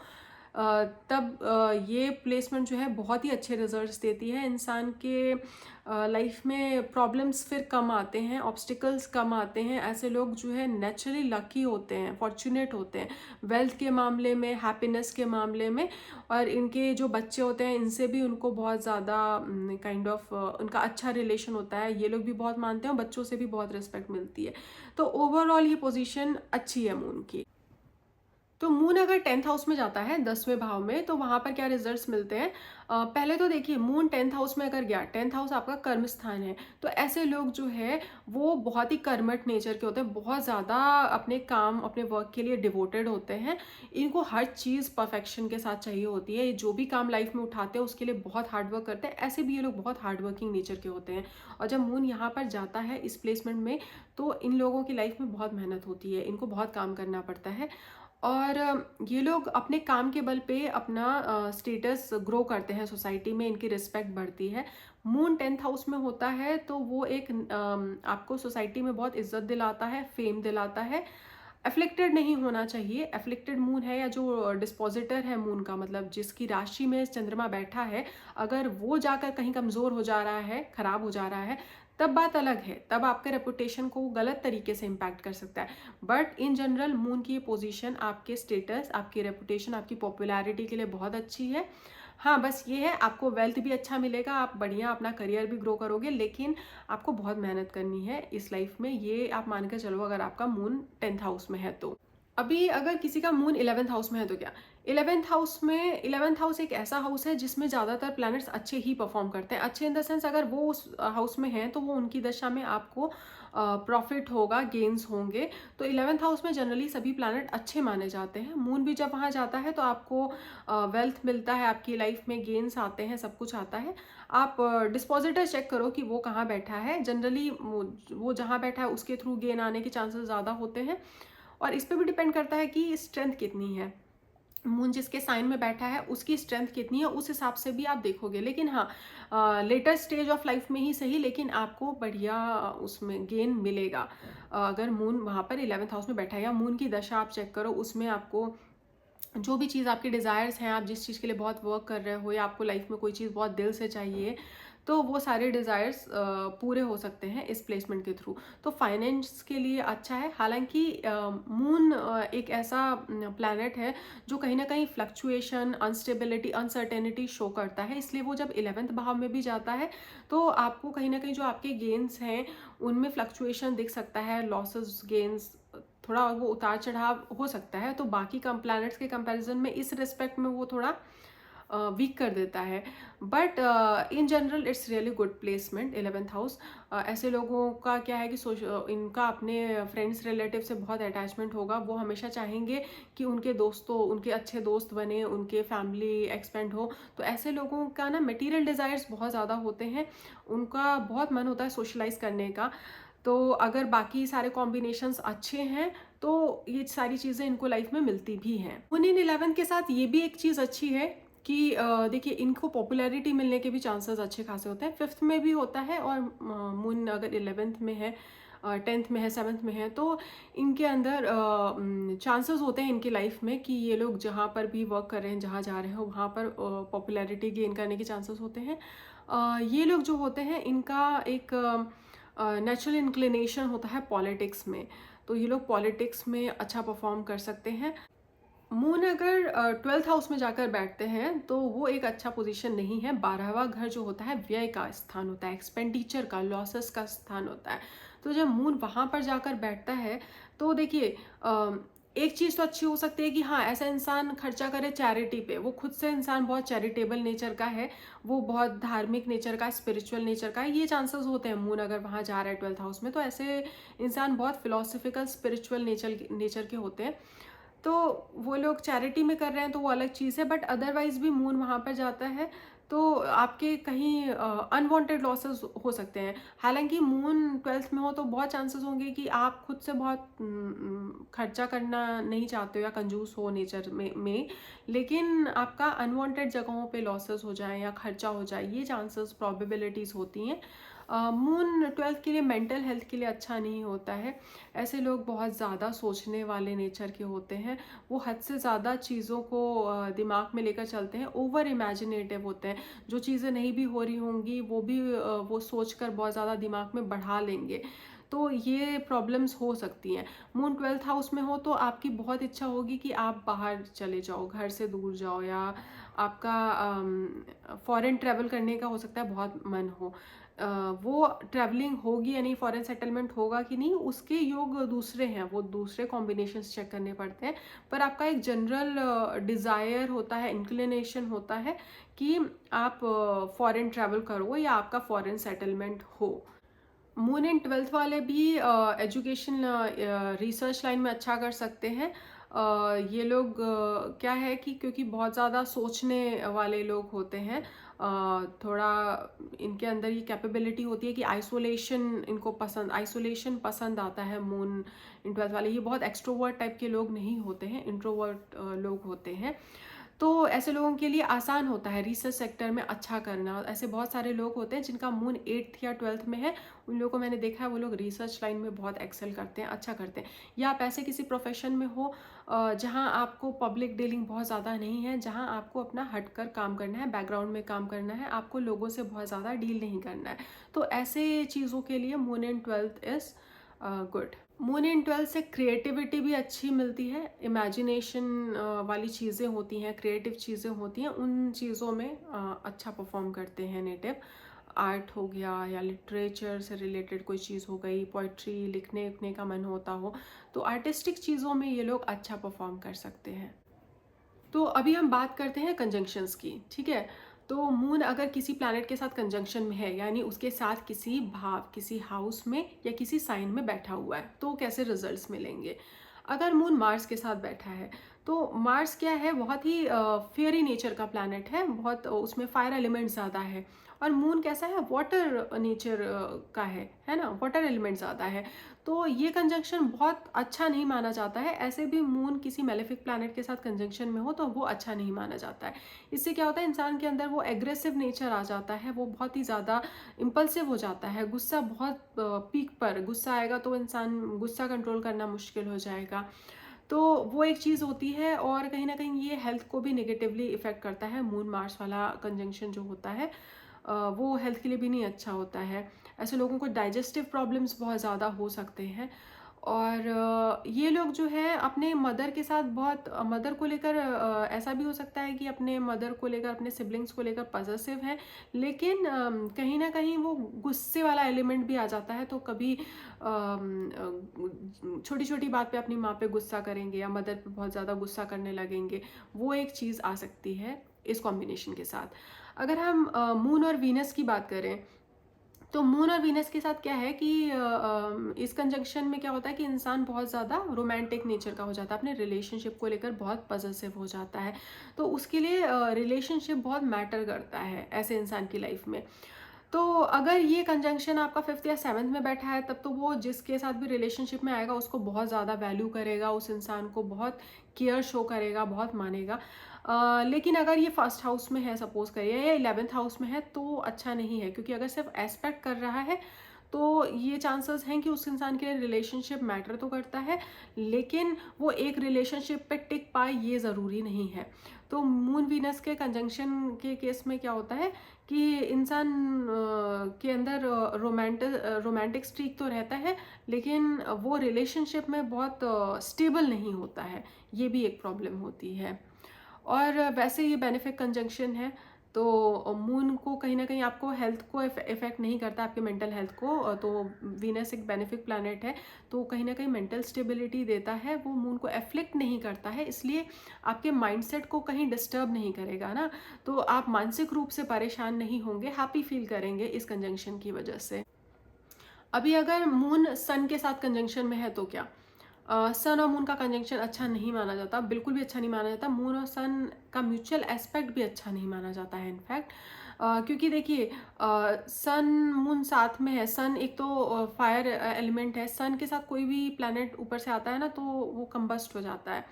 तब ये प्लेसमेंट जो है बहुत ही अच्छे रिजल्ट्स देती है। इंसान के लाइफ में प्रॉब्लम्स फिर कम आते हैं, ऑब्स्टिकल्स कम आते हैं। ऐसे लोग जो है नेचुरली लकी होते हैं, फॉर्चुनेट होते हैं, वेल्थ के मामले में, हैप्पीनेस के मामले में। और इनके जो बच्चे होते हैं इनसे भी उनको बहुत ज़्यादा काइंड ऑफ उनका अच्छा रिलेशन होता है, ये लोग भी बहुत मानते हैं और बच्चों से भी बहुत रिस्पेक्ट मिलती है। तो ओवरऑल ये पोजीशन अच्छी है मून की। तो मून अगर 10th हाउस में जाता है, 10वें भाव में, तो वहाँ पर क्या रिजल्ट्स मिलते हैं। पहले तो देखिए मून 10th हाउस में अगर गया, 10th हाउस आपका कर्म स्थान है, तो ऐसे लोग जो है वो बहुत ही कर्मठ नेचर के होते हैं, बहुत ज़्यादा अपने काम, अपने वर्क के लिए डिवोटेड होते हैं। इनको हर चीज़ परफेक्शन के साथ चाहिए होती है। ये जो भी काम लाइफ में उठाते हैं उसके लिए बहुत हार्ड वर्क करते हैं। ऐसे भी ये लोग बहुत हार्ड वर्किंग नेचर के होते हैं। और जब मून यहाँ पर जाता है इस प्लेसमेंट में, तो इन लोगों की लाइफ में बहुत मेहनत होती है, इनको बहुत काम करना पड़ता है। और ये लोग अपने काम के बल पे अपना स्टेटस ग्रो करते हैं सोसाइटी में, इनकी रिस्पेक्ट बढ़ती है। मून 10th हाउस में होता है तो वो एक आपको सोसाइटी में बहुत इज्जत दिलाता है, फेम दिलाता है। एफ्लिक्टेड नहीं होना चाहिए। एफ्लिक्टेड मून है या जो डिस्पोजिटर है मून का, मतलब जिसकी राशि में चंद्रमा बैठा है, अगर वो जाकर कहीं कमज़ोर हो जा रहा है, ख़राब हो जा रहा है, तब बात अलग है, तब आपके रेपुटेशन को गलत तरीके से इम्पैक्ट कर सकता है। बट इन जनरल मून की ये पोजीशन आपके स्टेटस, आपकी रेपुटेशन, आपकी पॉपुलैरिटी के लिए बहुत अच्छी है। हाँ, बस ये है, आपको वेल्थ भी अच्छा मिलेगा, आप बढ़िया अपना करियर भी ग्रो करोगे, लेकिन आपको बहुत मेहनत करनी है इस लाइफ में, ये आप मान के चलो अगर आपका मून 10th हाउस में है तो। अभी अगर किसी का मून 11th हाउस में है तो क्या, 11th हाउस एक ऐसा हाउस है जिसमें ज़्यादातर प्लैनेट्स अच्छे ही परफॉर्म करते हैं। अच्छे इन द सेंस, अगर वो उस हाउस में हैं तो वो उनकी दशा में आपको प्रॉफिट होगा, गेन्स होंगे। तो 11th हाउस में जनरली सभी प्लैनेट अच्छे माने जाते हैं। मून भी जब वहाँ जाता है तो आपको वेल्थ मिलता है, आपकी लाइफ में गेन्स आते हैं, सब कुछ आता है। आप डिस्पोजिटर चेक करो कि वो कहाँ बैठा है। जनरली वो जहाँ बैठा है उसके थ्रू गेन आने के चांसेस ज़्यादा होते हैं। और इस पर भी डिपेंड करता है कि स्ट्रेंथ कितनी है, मून जिसके साइन में बैठा है उसकी स्ट्रेंथ कितनी है, उस हिसाब से भी आप देखोगे। लेकिन हाँ, लेटर स्टेज ऑफ लाइफ में ही सही, लेकिन आपको बढ़िया उसमें गेन मिलेगा अगर मून वहाँ पर 11th हाउस में बैठा है। या मून की दशा आप चेक करो, उसमें आपको जो भी चीज़ आपके डिज़ायर्स हैं, आप जिस चीज़ के लिए बहुत वर्क कर रहे हो, या आपको लाइफ में कोई चीज़ बहुत दिल से चाहिए, तो वो सारे डिज़ायर्स पूरे हो सकते हैं इस प्लेसमेंट के थ्रू। तो फाइनेंस के लिए अच्छा है। हालांकि मून एक ऐसा प्लैनेट है जो कहीं ना कहीं फ्लक्चुएशन, अनस्टेबिलिटी, अनसर्टेनिटी शो करता है, इसलिए वो जब 11th भाव में भी जाता है तो आपको कहीं ना कहीं जो आपके गेन्स हैं उनमें फ्लक्चुएशन दिख सकता है, लॉसेस, गेन्स, थोड़ा वो उतार चढ़ाव हो सकता है। तो बाकी प्लैनेट्स के कंपैरिजन में इस रिस्पेक्ट में वो थोड़ा वीक कर देता है। But in general it's really good placement 11th house. ऐसे लोगों का क्या है कि इनका अपने फ्रेंड्स रिलेटिव से बहुत अटैचमेंट होगा। वो हमेशा चाहेंगे कि उनके दोस्तों, उनके अच्छे दोस्त बने, उनके फैमिली एक्सपेंड हो। तो ऐसे लोगों का ना मटेरियल डिज़ायर्स बहुत ज़्यादा होते हैं, उनका बहुत मन होता है सोशलाइज करने का। तो अगर बाकी सारे कॉम्बिनेशंस अच्छे हैं तो ये सारी चीज़ें इनको लाइफ में मिलती भी हैं। मून इन 11th के साथ ये भी एक चीज़ अच्छी है कि देखिए, इनको पॉपुलैरिटी मिलने के भी चांसेस अच्छे खासे होते हैं। 5th में भी होता है, और मून अगर 11th में है, 10th में है, 7th में है, तो इनके अंदर चांसेस होते हैं इनकी लाइफ में कि ये लोग जहाँ पर भी वर्क कर रहे हैं, जहाँ जा रहे हो, वहाँ पर पॉपुलैरिटी गेन करने के चांसेस होते हैं। ये लोग जो होते हैं इनका एक नेचुरल इंक्लिनेशन होता है पॉलिटिक्स में, तो ये लोग पॉलिटिक्स में अच्छा परफॉर्म कर सकते हैं। मून अगर 12th हाउस में जाकर बैठते हैं तो वो एक अच्छा पोजीशन नहीं है। 12वां घर जो होता है व्यय का स्थान होता है, एक्सपेंडिचर का, लॉसेस का स्थान होता है। तो जब मून वहाँ पर जाकर बैठता है तो देखिए, एक चीज़ तो अच्छी हो सकती है कि हाँ, ऐसा इंसान खर्चा करे चैरिटी पे, वो खुद से इंसान बहुत चैरिटेबल नेचर का है, वो बहुत धार्मिक नेचर का, स्पिरिचुअल नेचर का है, ये चांसेस होते हैं। मून अगर वहाँ जा रहा है 12th हाउस में तो ऐसे इंसान बहुत फिलोसफिकल, स्पिरिचुअल नेचर के होते हैं। तो वो लोग चैरिटी में कर रहे हैं तो वो अलग चीज़ है, बट अदरवाइज भी मून वहाँ पर जाता है तो आपके कहीं अनवांटेड लॉसेस हो सकते हैं। हालांकि मून 12th में हो तो बहुत चांसेस होंगे कि आप खुद से बहुत खर्चा करना नहीं चाहते हो या कंजूस हो नेचर में, लेकिन आपका अनवांटेड जगहों पे लॉसेस हो जाए या खर्चा हो जाए, ये चांसेस, प्रोबेबिलिटीज़ होती हैं। मून 12th के लिए मेंटल हेल्थ के लिए अच्छा नहीं होता है। ऐसे लोग बहुत ज़्यादा सोचने वाले नेचर के होते हैं, वो हद से ज़्यादा चीज़ों को दिमाग में लेकर चलते हैं, ओवर इमेजिनेटिव होते हैं। जो चीज़ें नहीं भी हो रही होंगी वो भी वो सोच कर बहुत ज़्यादा दिमाग में बढ़ा लेंगे, तो ये प्रॉब्लम्स हो सकती हैं। मून 12th हाउस में हो तो आपकी बहुत इच्छा होगी कि आप बाहर चले जाओ, घर से दूर जाओ, या आपका फॉरेन ट्रैवल करने का हो सकता है बहुत मन हो। वो ट्रैवलिंग होगी या नहीं, फॉरेन सेटलमेंट होगा कि नहीं, उसके योग दूसरे हैं, वो दूसरे कॉम्बिनेशंस चेक करने पड़ते हैं। पर आपका एक जनरल डिज़ायर होता है, इंक्लिनेशन होता है कि आप फॉरेन ट्रैवल करो या आपका फॉरेन सेटलमेंट हो। मून इन 12th वाले भी एजुकेशन, रिसर्च लाइन में अच्छा कर सकते हैं। ये लोग क्या है कि क्योंकि बहुत ज़्यादा सोचने वाले लोग होते हैं, थोड़ा इनके अंदर ये कैपेबिलिटी होती है कि आइसोलेशन पसंद आता है। मून इन 12th वाले ये बहुत एक्सट्रोवर्ट टाइप के लोग नहीं होते हैं, इंट्रोवर्ट लोग होते हैं। तो ऐसे लोगों के लिए आसान होता है रिसर्च सेक्टर में अच्छा करना। ऐसे बहुत सारे लोग होते हैं जिनका मून 8th या 12th में है, उन लोगों को मैंने देखा है वो लोग रिसर्च लाइन में बहुत एक्सेल करते हैं, अच्छा करते हैं। या आप ऐसे किसी प्रोफेशन में हो जहाँ आपको पब्लिक डीलिंग बहुत ज़्यादा नहीं है, जहाँ आपको अपना हटकर काम करना है, बैकग्राउंड में काम करना है, आपको लोगों से बहुत ज़्यादा डील नहीं करना है, तो ऐसे चीज़ों के लिए moon in 12th is good. Moon in 12th से क्रिएटिविटी भी अच्छी मिलती है, इमेजिनेशन वाली चीज़ें होती हैं, क्रिएटिव चीज़ें होती हैं, उन चीज़ों में अच्छा परफॉर्म करते हैं नेटिव। आर्ट हो गया या लिटरेचर से रिलेटेड कोई चीज़ हो गई, पोइट्री लिखने उखने का मन होता हो, तो आर्टिस्टिक चीज़ों में ये लोग अच्छा परफॉर्म कर सकते हैं। तो अभी हम बात करते हैं कंजंक्शंस की, ठीक है। तो मून अगर किसी प्लैनेट के साथ कंजंक्शन में है, यानी उसके साथ किसी भाव, किसी हाउस में या किसी साइन में बैठा हुआ है, तो कैसे रिजल्ट्स मिलेंगे। अगर मून मार्स के साथ बैठा है, तो मार्स क्या है, बहुत ही फेयरी नेचर का प्लैनेट है, बहुत उसमें फायर एलिमेंट ज़्यादा है। और मून कैसा है, वाटर नेचर का है ना, वाटर एलिमेंट ज़्यादा है। तो ये कंजंक्शन बहुत अच्छा नहीं माना जाता है। ऐसे भी मून किसी मेलेफिक प्लैनेट के साथ कंजंक्शन में हो तो वो अच्छा नहीं माना जाता है। इससे क्या होता है, इंसान के अंदर वो एग्रेसिव नेचर आ जाता है, वो बहुत ही ज़्यादा इम्पल्सिव हो जाता है, गुस्सा बहुत पीक पर गुस्सा आएगा तो इंसान गुस्सा कंट्रोल करना मुश्किल हो जाएगा। तो वो एक चीज़ होती है, और कहीं ना कहीं ये हेल्थ को भी निगेटिवली इफेक्ट करता है। मून मार्स वाला कंजंक्शन जो होता है वो हेल्थ के लिए भी नहीं अच्छा होता है। ऐसे लोगों को डाइजेस्टिव प्रॉब्लम्स बहुत ज़्यादा हो सकते हैं। और ये लोग जो है अपने मदर के साथ बहुत मदर को लेकर ऐसा भी हो सकता है कि अपने मदर को लेकर, अपने सिबलिंग्स को लेकर पॉजिटिव है, लेकिन कहीं ना कहीं वो गुस्से वाला एलिमेंट भी आ जाता है। तो कभी छोटी छोटी बात पे अपनी माँ पे गुस्सा करेंगे या मदर पे बहुत ज़्यादा गुस्सा करने लगेंगे, वो एक चीज़ आ सकती है इस कॉम्बिनेशन के साथ। अगर हम मून और वीनस की बात करें, तो मून और वीनस के साथ क्या है कि इस कंजंक्शन में क्या होता है कि इंसान बहुत ज़्यादा रोमांटिक नेचर का हो जाता है, अपने रिलेशनशिप को लेकर बहुत पॉजिटिव हो जाता है। तो उसके लिए रिलेशनशिप बहुत मैटर करता है ऐसे इंसान की लाइफ में। तो अगर ये कंजंक्शन आपका 5th या 7th में बैठा है, तब तो वो जिसके साथ भी रिलेशनशिप में आएगा उसको बहुत ज़्यादा वैल्यू करेगा, उस इंसान को बहुत केयर शो करेगा, बहुत मानेगा। लेकिन अगर ये फर्स्ट हाउस में है सपोज करिए, या 11th हाउस में है, तो अच्छा नहीं है, क्योंकि अगर सिर्फ एस्पेक्ट कर रहा है तो ये चांसेस हैं कि उस इंसान के लिए रिलेशनशिप मैटर तो करता है, लेकिन वो एक रिलेशनशिप पे टिक पाए ये ज़रूरी नहीं है। तो मून वीनस के कंजंक्शन के केस में क्या होता है कि इंसान के अंदर रोमांटिक स्ट्रीक तो रहता है, लेकिन वो रिलेशनशिप में बहुत स्टेबल नहीं होता है, ये भी एक प्रॉब्लम होती है। और वैसे ये बेनिफिक कंजंक्शन है, तो मून को कहीं ना कहीं आपको हेल्थ को इफेक्ट नहीं करता, आपके मेंटल हेल्थ को। तो वीनस एक बेनिफिक प्लैनेट है, तो कहीं ना कहीं मेंटल स्टेबिलिटी देता है, वो मून को एफ्लिक्ट नहीं करता है, इसलिए आपके माइंडसेट को कहीं डिस्टर्ब नहीं करेगा ना। तो आप मानसिक रूप से परेशान नहीं होंगे, हैप्पी फील करेंगे इस कंजंक्शन की वजह से। अभी अगर मून सन के साथ कंजंक्शन में है तो क्या, सन और मून का कंजंक्शन अच्छा नहीं माना जाता, बिल्कुल भी अच्छा नहीं माना जाता। मून और सन का म्यूचुअल एस्पेक्ट भी अच्छा नहीं माना जाता है इनफैक्ट, क्योंकि देखिए सन मून साथ में है। सन एक तो फायर एलिमेंट है, सन के साथ कोई भी प्लैनेट ऊपर से आता है ना तो वो कंबस्ट हो जाता है,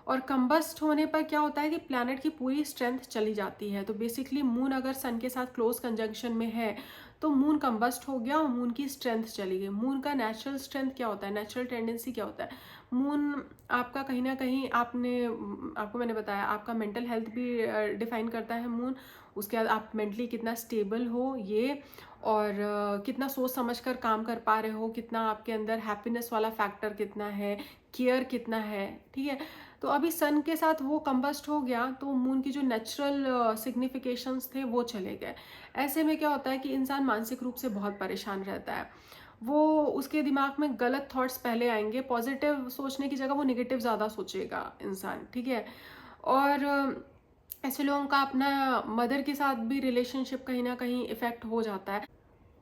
और कंबस्ट होने पर क्या होता है कि प्लैनेट की पूरी स्ट्रेंथ चली जाती है। तो बेसिकली मून अगर सन के साथ क्लोज कंजंक्शन में है तो मून कंबस्ट हो गया और मून की स्ट्रेंथ चली गई। मून का नेचुरल स्ट्रेंथ क्या होता है, नेचुरल टेंडेंसी क्या होता है, मून आपका कहीं ना कहीं आपको मैंने बताया आपका मेंटल हेल्थ भी डिफाइन करता है मून। उसके बाद आप मेंटली कितना स्टेबल हो ये, और कितना सोच समझ कर काम कर पा रहे हो, कितना आपके अंदर हैप्पीनेस वाला फैक्टर कितना है, केयर कितना है, ठीक है। तो अभी सन के साथ वो कंबस्ट हो गया तो मून की जो नेचुरल सिग्निफिकेशंस थे वो चले गए। ऐसे में क्या होता है कि इंसान मानसिक रूप से बहुत परेशान रहता है, वो उसके दिमाग में गलत थॉट्स पहले आएंगे, पॉजिटिव सोचने की जगह वो नेगेटिव ज़्यादा सोचेगा इंसान, ठीक है। और ऐसे लोगों का अपना मदर के साथ भी रिलेशनशिप कहीं ना कहीं इफेक्ट हो जाता है।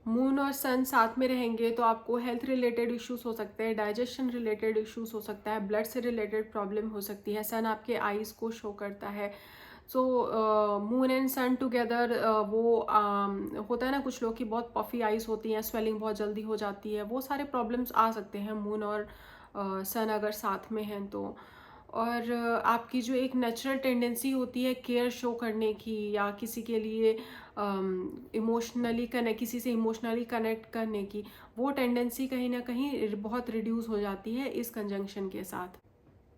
मून और सन साथ में रहेंगे तो आपको हेल्थ रिलेटेड इश्यूज हो सकते हैं, डाइजेशन रिलेटेड इश्यूज हो सकता है, ब्लड से रिलेटेड प्रॉब्लम हो सकती है। सन आपके आईज को शो करता है। सो मून एंड सन टुगेदर वो होता है ना, कुछ लोग की बहुत पफी आईज होती हैं, स्वेलिंग बहुत जल्दी हो जाती है, वो सारे प्रॉब्लम्स आ सकते हैं मून और सन अगर साथ में हैं तो। और आपकी जो एक नेचुरल टेंडेंसी होती है केयर शो करने की, या किसी के लिए इमोशनली कनेक्ट, किसी से इमोशनली कनेक्ट करने की, वो टेंडेंसी कहीं ना कहीं बहुत रिड्यूस हो जाती है इस कंजंक्शन के साथ।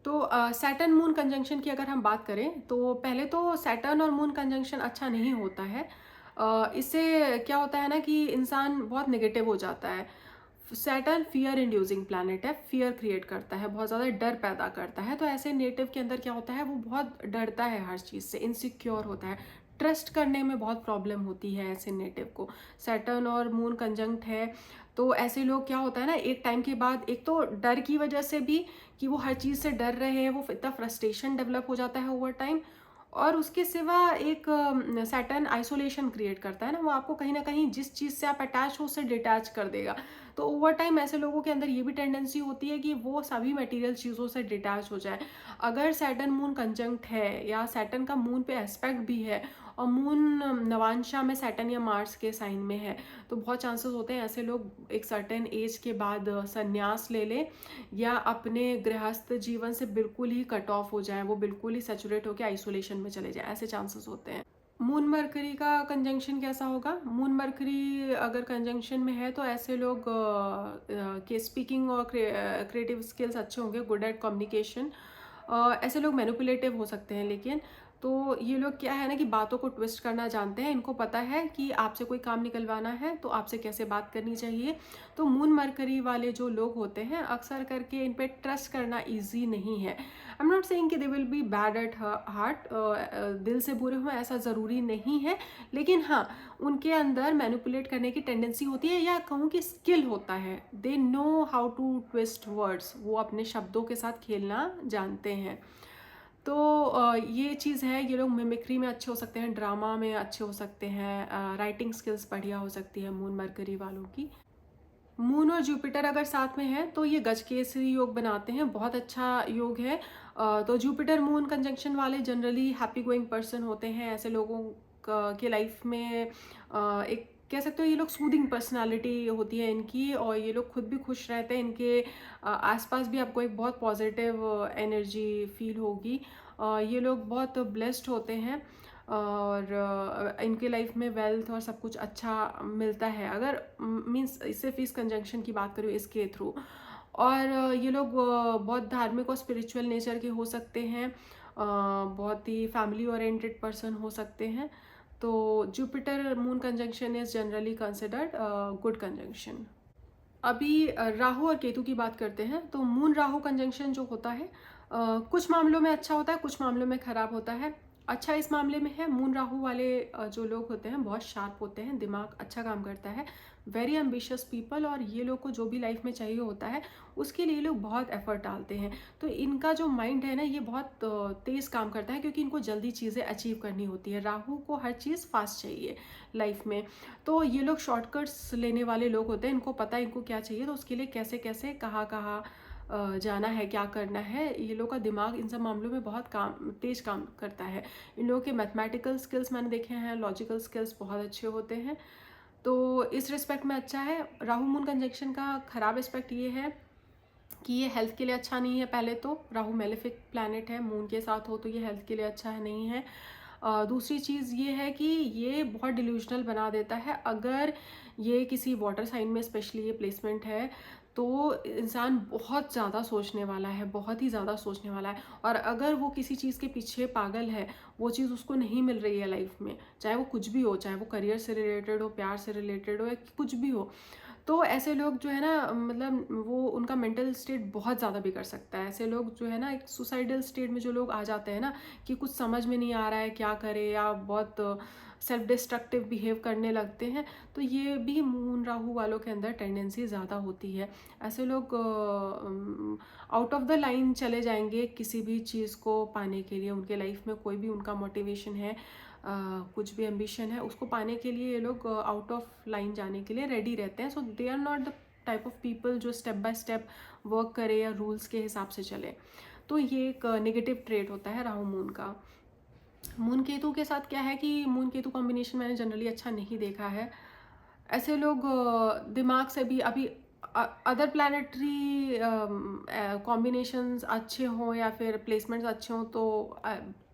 तो सैटर्न मून कंजंक्शन की अगर हम बात करें, तो पहले तो सैटर्न और मून कंजंक्शन अच्छा नहीं होता है। इससे क्या होता है ना कि इंसान बहुत नेगेटिव हो जाता है। सैटर्न फियर इंड्यूसिंग प्लैनेट है, फियर क्रिएट करता है, बहुत ज़्यादा डर पैदा करता है। तो ऐसे नेटिव के अंदर क्या होता है, वो बहुत डरता है हर चीज़ से, इनसिक्योर होता है, ट्रस्ट करने में बहुत प्रॉब्लम होती है ऐसे नेटिव को। सैटर्न और मून कंजंक्ट है, तो ऐसे लोग क्या होता है ना, एक टाइम के बाद, एक तो डर की वजह से भी कि वो हर चीज़ से डर रहे हैं, वो इतना फ्रस्ट्रेशन डेवलप हो जाता है ओवर टाइम। और उसके सिवा एक सैटर्न आइसोलेशन क्रिएट करता है ना, वो आपको कहीं ना कहीं जिस चीज़ से आप अटैच हो उससे डिटैच कर देगा। तो ओवर टाइम ऐसे लोगों के अंदर ये भी टेंडेंसी होती है कि वो सभी मटेरियल चीज़ों से डिटैच हो जाए। अगर सैटर्न मून कंजंक्ट है, या सैटर्न का मून पे एस्पेक्ट भी है, और मून नवांशा में सैटर्न या मार्स के साइन में है, तो बहुत चांसेस होते हैं ऐसे लोग एक सर्टेन एज के बाद संन्यास ले लें, या अपने गृहस्थ जीवन से बिल्कुल ही कट ऑफ हो जाए, वो बिल्कुल ही सेचुरेट होकर आइसोलेशन में चले जाए, ऐसे चांसेस होते हैं। मून मरकरी का कंजंक्शन कैसा होगा? मून मरकरी अगर कंजंक्शन में है, तो ऐसे लोग के स्पीकिंग और क्रिएटिव स्किल्स अच्छे होंगे, गुड एट कम्युनिकेशन। ऐसे लोग मैनिपुलेटिव हो सकते हैं, लेकिन तो ये लोग क्या है ना कि बातों को ट्विस्ट करना जानते हैं। इनको पता है कि आपसे कोई काम निकलवाना है तो आपसे कैसे बात करनी चाहिए। तो मून मरकरी वाले जो लोग होते हैं, अक्सर करके इन पे ट्रस्ट करना इजी नहीं है। आई एम नॉट सेइंग कि they will be bad at heart, दिल से बुरे हों ऐसा ज़रूरी नहीं है, लेकिन हाँ, उनके अंदर मैनिपुलेट करने की टेंडेंसी होती है, या कहूँ कि स्किल होता है। They know how to twist words, वो अपने शब्दों के साथ खेलना जानते हैं। तो ये चीज़ है, ये लोग मिमिक्री में अच्छे हो सकते हैं, ड्रामा में अच्छे हो सकते हैं, राइटिंग स्किल्स बढ़िया हो सकती है मून मरकरी वालों की। मून और जुपिटर अगर साथ में है तो ये गजकेसरी योग बनाते हैं, बहुत अच्छा योग है। तो जुपिटर मून कंजंक्शन वाले जनरली हैप्पी गोइंग पर्सन होते हैं। ऐसे लोगों के लाइफ में एक कह सकते हो ये लोग सूदिंग पर्सनालिटी होती है इनकी, और ये लोग खुद भी खुश रहते हैं। इनके आसपास भी आपको एक बहुत पॉजिटिव एनर्जी फील होगी। ये लोग बहुत ब्लेस्ड होते हैं, और इनके लाइफ में वेल्थ और सब कुछ अच्छा मिलता है, अगर मीन्स सिर्फ इस कंजंक्शन की बात करूँ इसके थ्रू। और ये लोग बहुत धार्मिक और स्पिरिचुअल नेचर के हो सकते हैं, बहुत ही फैमिली ओरिएंटेड पर्सन हो सकते हैं। तो Jupiter moon conjunction is generally considered good conjunction. अभी राहु और केतु की बात करते हैं। तो मून राहु कंजंक्शन जो होता है, कुछ मामलों में अच्छा होता है, कुछ मामलों में खराब होता है। अच्छा इस मामले में है, मून राहु वाले जो लोग होते हैं बहुत शार्प होते हैं, दिमाग अच्छा काम करता है, वेरी एम्बिशियस पीपल, और ये लोग को जो भी लाइफ में चाहिए होता है उसके लिए लोग बहुत एफर्ट डालते हैं। तो इनका जो माइंड है ना, ये बहुत तेज़ काम करता है, क्योंकि इनको जल्दी चीज़ें अचीव करनी होती है। राहु को हर चीज़ फास्ट चाहिए लाइफ में। तो ये लोग शॉर्टकट्स लेने वाले लोग होते हैं, इनको पता है इनको क्या चाहिए, तो उसके लिए कैसे कैसे कहाँ कहाँ जाना है, क्या करना है। ये लोग का दिमाग इन सब मामलों में बहुत तेज काम करता है। इन लोगों के मैथमेटिकल स्किल्स मैंने देखे हैं, लॉजिकल स्किल्स बहुत अच्छे होते हैं। तो इस रिस्पेक्ट में अच्छा है। राहु मून कंजंक्शन का खराब एस्पेक्ट ये है कि ये हेल्थ के लिए अच्छा नहीं है। पहले तो राहु मेलेफिक प्लैनेट है, मून के साथ हो तो ये हेल्थ के लिए अच्छा है नहीं है। दूसरी चीज़ ये है कि ये बहुत डिल्यूजनल बना देता है। अगर ये किसी वाटर साइन में स्पेशली ये प्लेसमेंट है, तो इंसान बहुत ज़्यादा सोचने वाला है, बहुत ही ज़्यादा सोचने वाला है। और अगर वो किसी चीज़ के पीछे पागल है, वो चीज़ उसको नहीं मिल रही है लाइफ में, चाहे वो कुछ भी हो, चाहे वो करियर से रिलेटेड हो, प्यार से रिलेटेड हो, या कुछ भी हो, तो ऐसे लोग जो है ना, मतलब वो उनका मेंटल स्टेट बहुत ज़्यादा बिगड़ सकता है। ऐसे लोग जो है ना, एक सुसाइडल स्टेट में जो लोग आ जाते हैं ना, कि कुछ समझ में नहीं आ रहा है क्या करे, या बहुत सेल्फ डिस्ट्रक्टिव बिहेव करने लगते हैं, तो ये भी मून राहु वालों के अंदर टेंडेंसी ज़्यादा होती है। ऐसे लोग आउट ऑफ द लाइन चले जाएंगे किसी भी चीज़ को पाने के लिए। उनके लाइफ में कोई भी उनका मोटिवेशन है, कुछ भी एम्बिशन है, उसको पाने के लिए ये लोग आउट ऑफ लाइन जाने के लिए रेडी रहते हैं। So they are not the type of people जो स्टेप बाय स्टेप वर्क करे या रूल्स के हिसाब से चले। तो ये एक नेगेटिव ट्रेट होता है राहु मून का। मून केतु के साथ क्या है कि मून केतु कॉम्बिनेशन मैंने जनरली अच्छा नहीं देखा है। ऐसे लोग दिमाग से भी अभी अदर प्लानेटरी कॉम्बिनेशंस अच्छे हों या फिर प्लेसमेंट्स अच्छे हों तो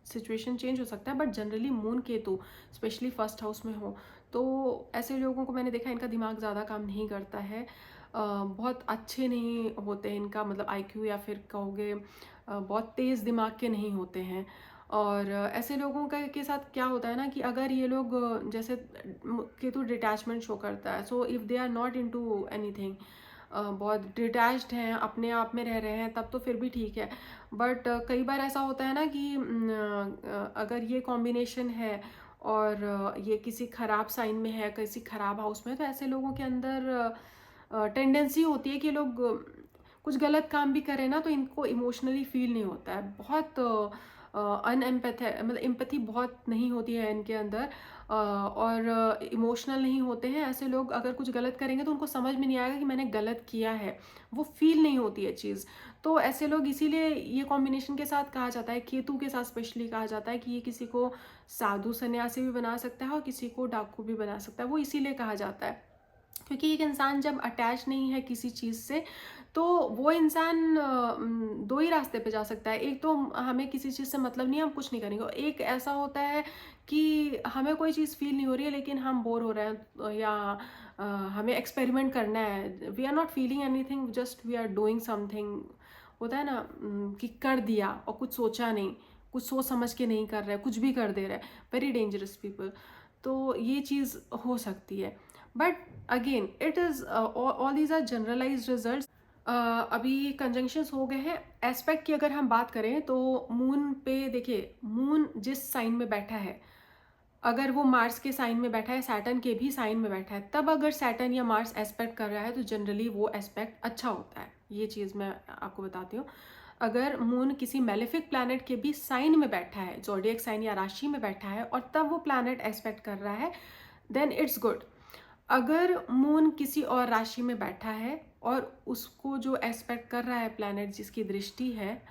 सिचुएशन चेंज हो सकता है, but generally moon Ketu specially first house में हो तो ऐसे लोगों को मैंने देखा इनका दिमाग ज़्यादा काम नहीं करता है, बहुत अच्छे नहीं होते हैं, इनका मतलब आईक्यू या फिर कहोगे बहुत तेज़ दिमाग के नहीं होते हैं। और ऐसे लोगों का के साथ क्या होता है ना कि अगर ये लोग जैसे केतु डिटैचमेंट शो करता है, so if they are not into anything, बहुत डिटैच्ड हैं, अपने आप में रह रहे हैं, तब तो फिर भी ठीक है। बट कई बार ऐसा होता है ना कि अगर ये कॉम्बिनेशन है और ये किसी ख़राब साइन में है, किसी ख़राब हाउस में है, तो ऐसे लोगों के अंदर टेंडेंसी होती है कि लोग कुछ गलत काम भी करें ना तो इनको इमोशनली फील नहीं होता है, बहुत मतलब एम्पैथी बहुत नहीं होती है इनके अंदर, और इमोशनल नहीं होते हैं ऐसे लोग। अगर कुछ गलत करेंगे तो उनको समझ में नहीं आएगा कि मैंने गलत किया है, वो फील नहीं होती है चीज़। तो ऐसे लोग इसीलिए ये कॉम्बिनेशन के साथ कहा जाता है, केतु के साथ स्पेशली कहा जाता है कि ये किसी को साधु सन्यासी भी बना सकता है और किसी को डाकू भी बना सकता है। वो इसीलिए कहा जाता है क्योंकि एक इंसान जब अटैच नहीं है किसी चीज़ से तो वो इंसान दो ही रास्ते पे जा सकता है। एक तो हमें किसी चीज़ से मतलब नहीं है, हम कुछ नहीं करेंगे। एक ऐसा होता है कि हमें कोई चीज़ फील नहीं हो रही है लेकिन हम बोर हो रहे हैं, या हमें एक्सपेरिमेंट करना है, we are not feeling anything, just we are doing something. होता है ना कि कर दिया और कुछ सोचा नहीं, कुछ सोच समझ के नहीं कर रहे, कुछ भी कर दे रहे, वेरी डेंजरस पीपल। तो ये चीज़ हो सकती है, but again it is all these are generalized results. अभी कंजंक्शंस हो गए हैं। एस्पेक्ट की अगर हम बात करें तो मून पे देखिए, मून जिस साइन में बैठा है, अगर वो मार्स के साइन में बैठा है, सैटर्न के भी साइन में बैठा है, तब अगर सैटर्न या मार्स एस्पेक्ट कर रहा है तो जनरली वो एस्पेक्ट अच्छा होता है। ये चीज़ मैं आपको बताती हूँ। अगर मून किसी मेलेफिक प्लैनेट के भी साइन में बैठा है, ज़ोडिएक साइन या राशि में बैठा है, और तब वो प्लैनेट एस्पेक्ट कर रहा है, देन इट्स गुड। अगर मून किसी और राशि में बैठा है और उसको जो एस्पेक्ट कर रहा है प्लैनेट, जिसकी दृष्टि है,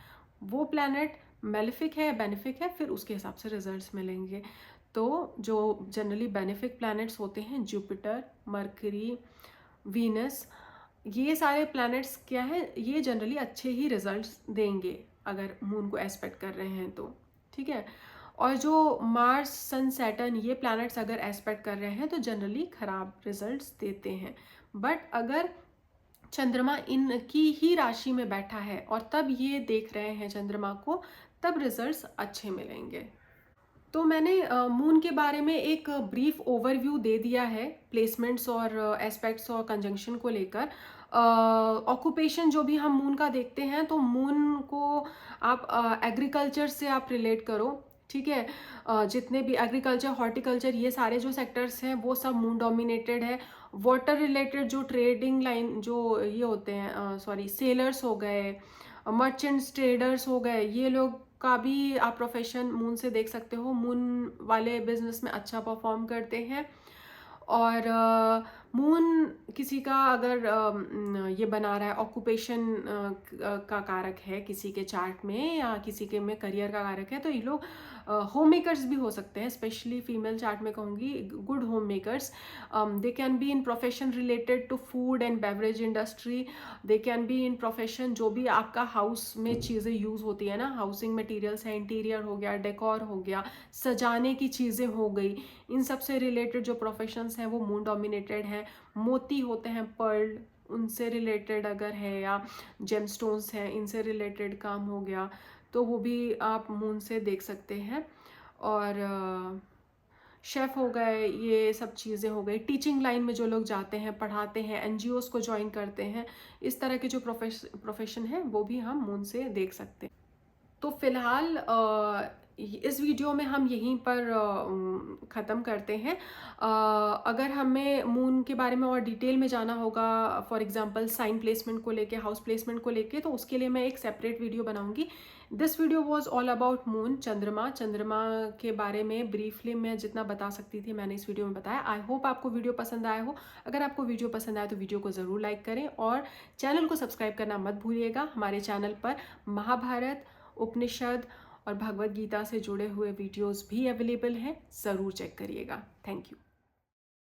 वो प्लैनेट मेलेफिक है, बेनिफिक है, फिर उसके हिसाब से रिजल्ट्स मिलेंगे। तो जो जनरली बेनिफिक प्लैनेट्स होते हैं, जुपिटर, मरकरी, वीनस, ये सारे प्लैनेट्स क्या है, ये जनरली अच्छे ही रिजल्ट्स देंगे अगर मून को एस्पेक्ट कर रहे हैं तो, ठीक है। और जो मार्स, सन, सैटर्न, ये प्लैनेट्स अगर एस्पेक्ट कर रहे हैं तो जनरली खराब रिजल्ट्स देते हैं। बट अगर चंद्रमा इनकी ही राशि में बैठा है और तब ये देख रहे हैं चंद्रमा को, तब रिजल्ट्स अच्छे मिलेंगे। तो मैंने मून के बारे में एक ब्रीफ ओवरव्यू दे दिया है, प्लेसमेंट्स और एस्पेक्ट्स और कंजंक्शन को लेकर। ऑक्यूपेशन जो भी हम मून का देखते हैं तो मून को आप एग्रीकल्चर से आप रिलेट करो, ठीक है। जितने भी एग्रीकल्चर, हॉर्टिकल्चर, ये सारे जो सेक्टर्स हैं वो सब मून डोमिनेटेड है। वाटर रिलेटेड जो ट्रेडिंग लाइन जो ये होते हैं, सॉरी, सेलर्स हो गए, मर्चेंट्स, ट्रेडर्स हो गए, ये लोग का भी आप प्रोफेशन मून से देख सकते हो। मून वाले बिजनेस में अच्छा परफॉर्म करते हैं। और मून किसी का अगर ये बना रहा है, ऑक्यूपेशन का कारक है किसी के चार्ट में, या किसी के में करियर का कारक है, तो ये लोग होम मेकर्स भी हो सकते हैं। स्पेशली फीमेल चार्ट में कहूँगी, good home makers. They can be in profession related to food and beverage industry, they can be in profession जो भी आपका हाउस में चीज़ें यूज़ होती है ना, हाउसिंग मटेरियल्स है, इंटीरियर हो गया, डेकोर हो गया, सजाने की चीज़ें हो गई, इन सब से रिलेटेड जो प्रोफेशंस हैं वो मून डोमिनेटेड हैं। मोती होते हैं, पर्ल, उनसे रिलेटेड अगर है, या जेमस्टोन्स हैं, इनसे रिलेटेड काम हो गया, तो वो भी आप मून से देख सकते हैं। और शेफ़ हो गए, ये सब चीज़ें हो गई। टीचिंग लाइन में जो लोग जाते हैं, पढ़ाते हैं, एनजीओज़ को ज्वाइन करते हैं, इस तरह के जो प्रोफेशन है वो भी हम मून से देख सकते हैं। तो फिलहाल इस वीडियो में हम यहीं पर ख़त्म करते हैं। अगर हमें मून के बारे में और डिटेल में जाना होगा, फॉर एग्जांपल साइन प्लेसमेंट को लेके, हाउस प्लेसमेंट को लेके, तो उसके लिए मैं एक सेपरेट वीडियो बनाऊंगी। This video was all about moon, चंद्रमा के बारे में ब्रीफली मैं जितना बता सकती थी मैंने इस वीडियो में बताया। आई होप आपको वीडियो पसंद आया हो। अगर आपको वीडियो पसंद आया तो वीडियो को ज़रूर लाइक करें और चैनल को सब्सक्राइब करना मत भूलिएगा। हमारे चैनल पर महाभारत, उपनिषद और भगवद गीता से जुड़े हुए वीडियोस भी अवेलेबल हैं, ज़रूर चेक करिएगा। Thank you.